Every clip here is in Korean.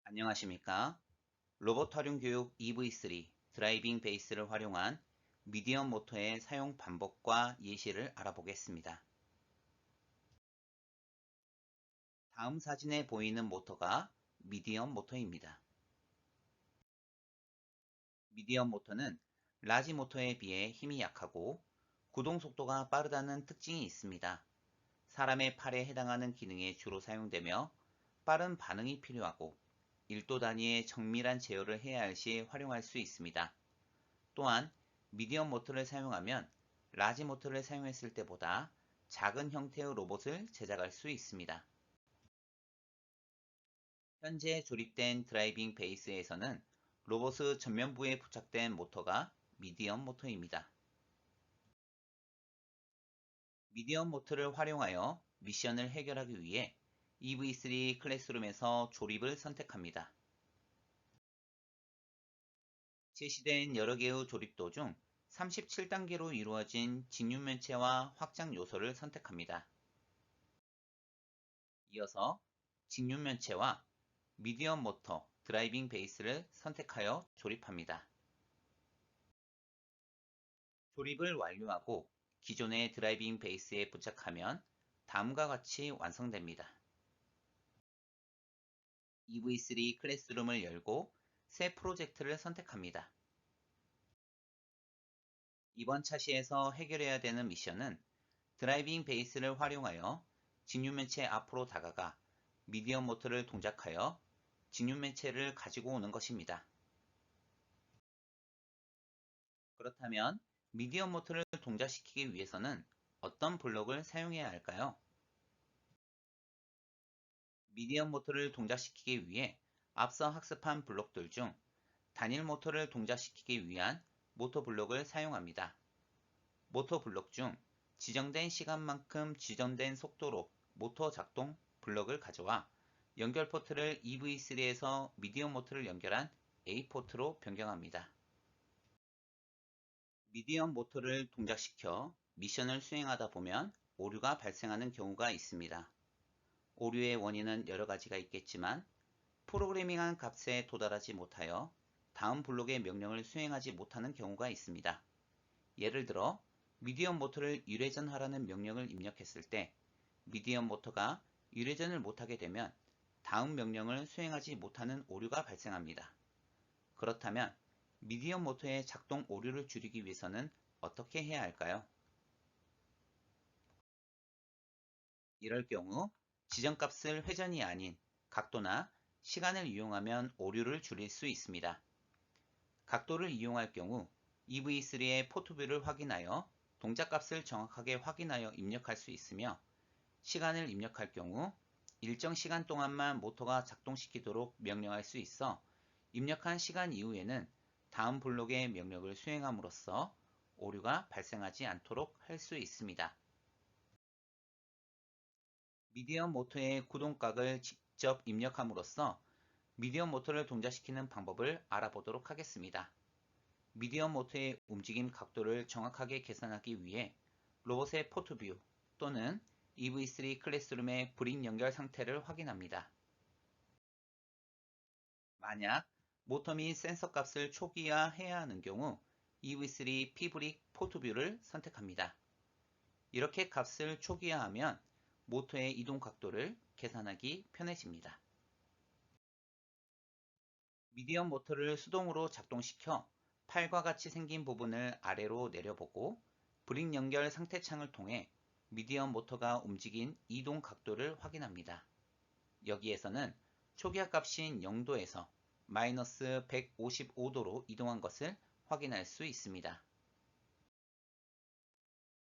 안녕하십니까? 로봇 활용 교육 EV3 드라이빙 베이스를 활용한 미디엄 모터의 사용 방법과 예시를 알아보겠습니다. 다음 사진에 보이는 모터가 미디엄 모터입니다. 미디엄 모터는 라지 모터에 비해 힘이 약하고 구동 속도가 빠르다는 특징이 있습니다. 사람의 팔에 해당하는 기능에 주로 사용되며 빠른 반응이 필요하고 1도 단위의 정밀한 제어를 해야 할 시 활용할 수 있습니다. 또한 미디엄 모터를 사용하면 라지 모터를 사용했을 때보다 작은 형태의 로봇을 제작할 수 있습니다. 현재 조립된 드라이빙 베이스에서는 로봇의 전면부에 부착된 모터가 미디엄 모터입니다. 미디엄 모터를 활용하여 미션을 해결하기 위해 EV3 클래스룸에서 조립을 선택합니다. 제시된 여러 개의 조립도 중 37단계로 이루어진 직육면체와 확장 요소를 선택합니다. 이어서 직육면체와 미디엄 모터 드라이빙 베이스를 선택하여 조립합니다. 조립을 완료하고 기존의 드라이빙 베이스에 부착하면 다음과 같이 완성됩니다. EV3 클래스룸을 열고 새 프로젝트를 선택합니다. 이번 차시에서 해결해야 되는 미션은 드라이빙 베이스를 활용하여 직육면체 앞으로 다가가 미디엄 모터를 동작하여 직육면체를 가지고 오는 것입니다. 그렇다면 미디엄 모터를 동작시키기 위해서는 어떤 블록을 사용해야 할까요? 미디엄 모터를 동작시키기 위해 앞서 학습한 블록들 중 단일 모터를 동작시키기 위한 모터 블록을 사용합니다. 모터 블록 중 지정된 시간만큼 지정된 속도로 모터 작동 블록을 가져와 연결 포트를 EV3에서 미디엄 모터를 연결한 A 포트로 변경합니다. 미디엄 모터를 동작시켜 미션을 수행하다 보면 오류가 발생하는 경우가 있습니다. 오류의 원인은 여러 가지가 있겠지만 프로그래밍한 값에 도달하지 못하여 다음 블록의 명령을 수행하지 못하는 경우가 있습니다. 예를 들어 미디엄 모터를 유회전하라는 명령을 입력했을 때 미디엄 모터가 유회전을 못하게 되면 다음 명령을 수행하지 못하는 오류가 발생합니다. 그렇다면 미디엄 모터의 작동 오류를 줄이기 위해서는 어떻게 해야 할까요? 이럴 경우 지정값을 회전이 아닌 각도나 시간을 이용하면 오류를 줄일 수 있습니다. 각도를 이용할 경우 EV3의 포트뷰를 확인하여 동작값을 정확하게 확인하여 입력할 수 있으며 시간을 입력할 경우 일정 시간 동안만 모터가 작동시키도록 명령할 수 있어 입력한 시간 이후에는 다음 블록의 명령을 수행함으로써 오류가 발생하지 않도록 할 수 있습니다. 미디엄 모터의 구동각을 직접 입력함으로써 미디엄 모터를 동작시키는 방법을 알아보도록 하겠습니다. 미디엄 모터의 움직임 각도를 정확하게 계산하기 위해 로봇의 포트뷰 또는 EV3 클래스룸의 브릭 연결 상태를 확인합니다. 만약 모터 및 센서 값을 초기화해야 하는 경우 EV3 P브릭 포트뷰를 선택합니다. 이렇게 값을 초기화하면 모터의 이동 각도를 계산하기 편해집니다. 미디엄 모터를 수동으로 작동시켜 팔과 같이 생긴 부분을 아래로 내려보고 브릭 연결 상태창을 통해 미디엄 모터가 움직인 이동 각도를 확인합니다. 여기에서는 초기화 값인 0도에서 마이너스 155도로 이동한 것을 확인할 수 있습니다.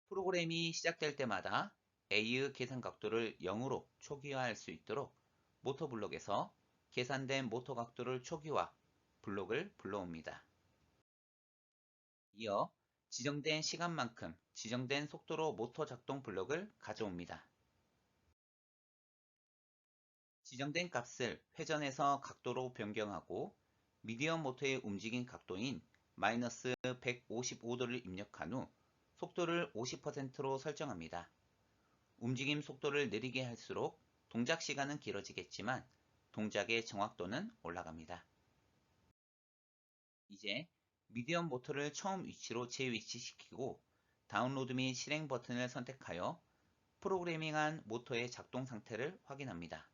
프로그램이 시작될 때마다 A의 계산 각도를 0으로 초기화할 수 있도록 모터 블록에서 계산된 모터 각도를 초기화 블록을 불러옵니다. 이어 지정된 시간만큼 지정된 속도로 모터 작동 블록을 가져옵니다. 지정된 값을 회전해서 각도로 변경하고 미디엄 모터의 움직임 각도인 마이너스 155도를 입력한 후 속도를 50%로 설정합니다. 움직임 속도를 느리게 할수록 동작 시간은 길어지겠지만 동작의 정확도는 올라갑니다. 이제 미디엄 모터를 처음 위치로 재위치시키고 다운로드 및 실행 버튼을 선택하여 프로그래밍한 모터의 작동 상태를 확인합니다.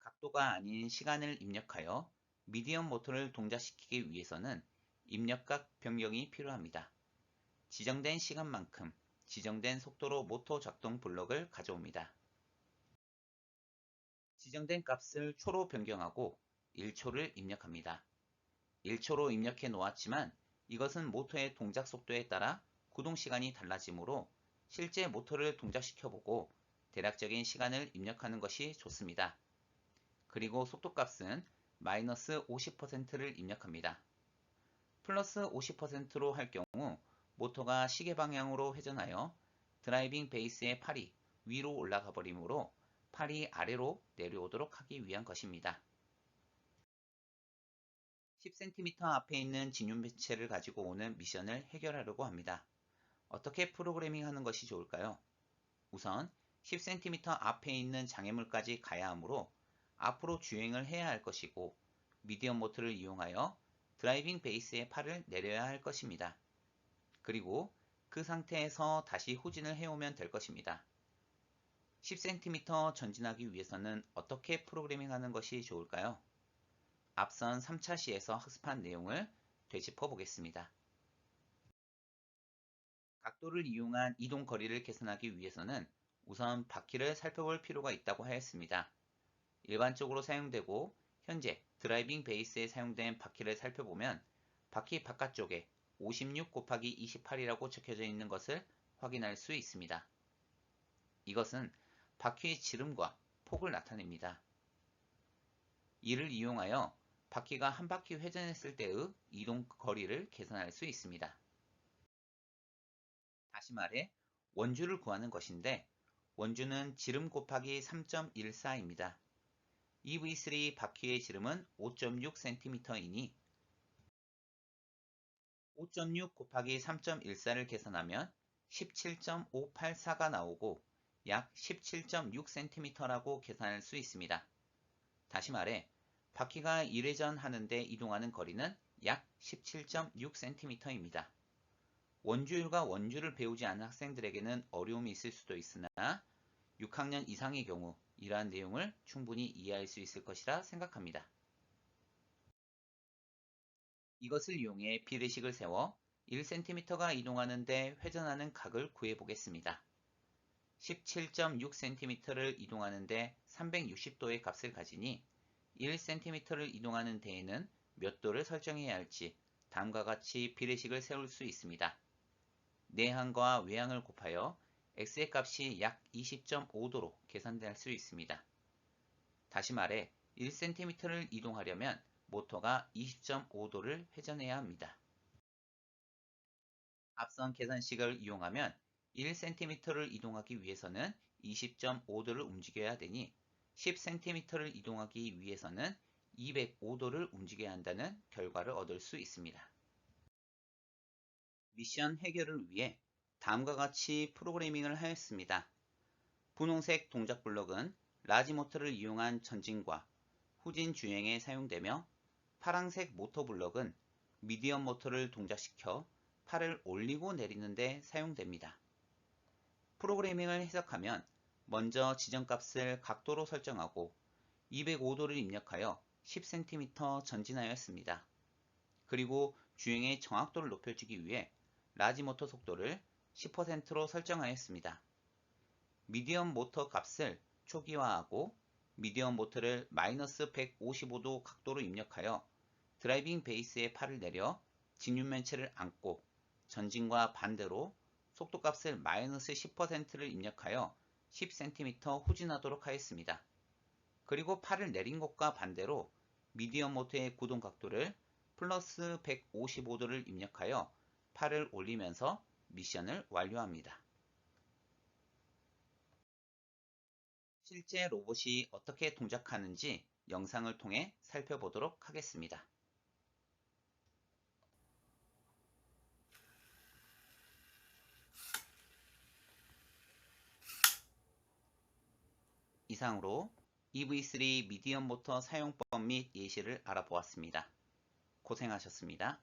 각도가 아닌 시간을 입력하여 미디엄 모터를 동작시키기 위해서는 입력각 변경이 필요합니다. 지정된 시간만큼 지정된 속도로 모터 작동 블럭을 가져옵니다. 지정된 값을 초로 변경하고 1초를 입력합니다. 1초로 입력해 놓았지만 이것은 모터의 동작 속도에 따라 구동 시간이 달라지므로 실제 모터를 동작시켜 보고 대략적인 시간을 입력하는 것이 좋습니다. 그리고 속도 값은 마이너스 50%를 입력합니다. 플러스 50%로 할 경우 모터가 시계 방향으로 회전하여 드라이빙 베이스의 팔이 위로 올라가 버리므로 팔이 아래로 내려오도록 하기 위한 것입니다. 10cm 앞에 있는 진윤배체를 가지고 오는 미션을 해결하려고 합니다. 어떻게 프로그래밍 하는 것이 좋을까요? 우선 10cm 앞에 있는 장애물까지 가야 하므로 앞으로 주행을 해야 할 것이고 미디엄 모터를 이용하여 드라이빙 베이스의 팔을 내려야 할 것입니다. 그리고 그 상태에서 다시 후진을 해오면 될 것입니다. 10cm 전진하기 위해서는 어떻게 프로그래밍 하는 것이 좋을까요? 앞선 3차 시에서 학습한 내용을 되짚어 보겠습니다. 각도를 이용한 이동 거리를 계산하기 위해서는 우선 바퀴를 살펴볼 필요가 있다고 하였습니다. 일반적으로 사용되고 현재 드라이빙 베이스에 사용된 바퀴를 살펴보면 바퀴 바깥쪽에 56 곱하기 28이라고 적혀져 있는 것을 확인할 수 있습니다. 이것은 바퀴의 지름과 폭을 나타냅니다. 이를 이용하여 바퀴가 한 바퀴 회전했을 때의 이동 거리를 계산할 수 있습니다. 다시 말해 원주를 구하는 것인데 원주는 지름 곱하기 3.14입니다. EV3 바퀴의 지름은 5.6cm이니 5.6 곱하기 3.14를 계산하면 17.584가 나오고 약 17.6cm라고 계산할 수 있습니다. 다시 말해 바퀴가 1회전 하는데 이동하는 거리는 약 17.6cm입니다. 원주율과 원주를 배우지 않은 학생들에게는 어려움이 있을 수도 있으나 6학년 이상의 경우 이러한 내용을 충분히 이해할 수 있을 것이라 생각합니다. 이것을 이용해 비례식을 세워 1cm가 이동하는데 회전하는 각을 구해 보겠습니다. 17.6cm를 이동하는데 360도의 값을 가지니 1cm를 이동하는 데에는 몇 도를 설정해야 할지 다음과 같이 비례식을 세울 수 있습니다. 내항과 외항을 곱하여 x의 값이 약 20.5도로 계산될 수 있습니다. 다시 말해 1cm를 이동하려면 모터가 20.5도를 회전해야 합니다. 앞선 계산식을 이용하면 1cm를 이동하기 위해서는 20.5도를 움직여야 되니 10cm를 이동하기 위해서는 205도를 움직여야 한다는 결과를 얻을 수 있습니다. 미션 해결을 위해 다음과 같이 프로그래밍을 하였습니다. 분홍색 동작 블럭은 라지 모터를 이용한 전진과 후진 주행에 사용되며 파란색 모터 블럭은 미디엄 모터를 동작시켜 팔을 올리고 내리는 데 사용됩니다. 프로그래밍을 해석하면 먼저 지정값을 각도로 설정하고 205도를 입력하여 10cm 전진하였습니다. 그리고 주행의 정확도를 높여주기 위해 라지 모터 속도를 10%로 설정하였습니다. 미디엄 모터 값을 초기화하고 미디엄 모터를 마이너스 155도 각도로 입력하여 드라이빙 베이스에 팔을 내려 직륜면체를 안고 전진과 반대로 속도값을 마이너스 10%를 입력하여 10cm 후진하도록 하였습니다. 그리고 팔을 내린 것과 반대로 미디엄 모터의 구동 각도를 플러스 155도를 입력하여 팔을 올리면서 미션을 완료합니다. 실제 로봇이 어떻게 동작하는지 영상을 통해 살펴보도록 하겠습니다. 이상으로 EV3 미디엄 모터 사용법 및 예시를 알아보았습니다. 고생하셨습니다.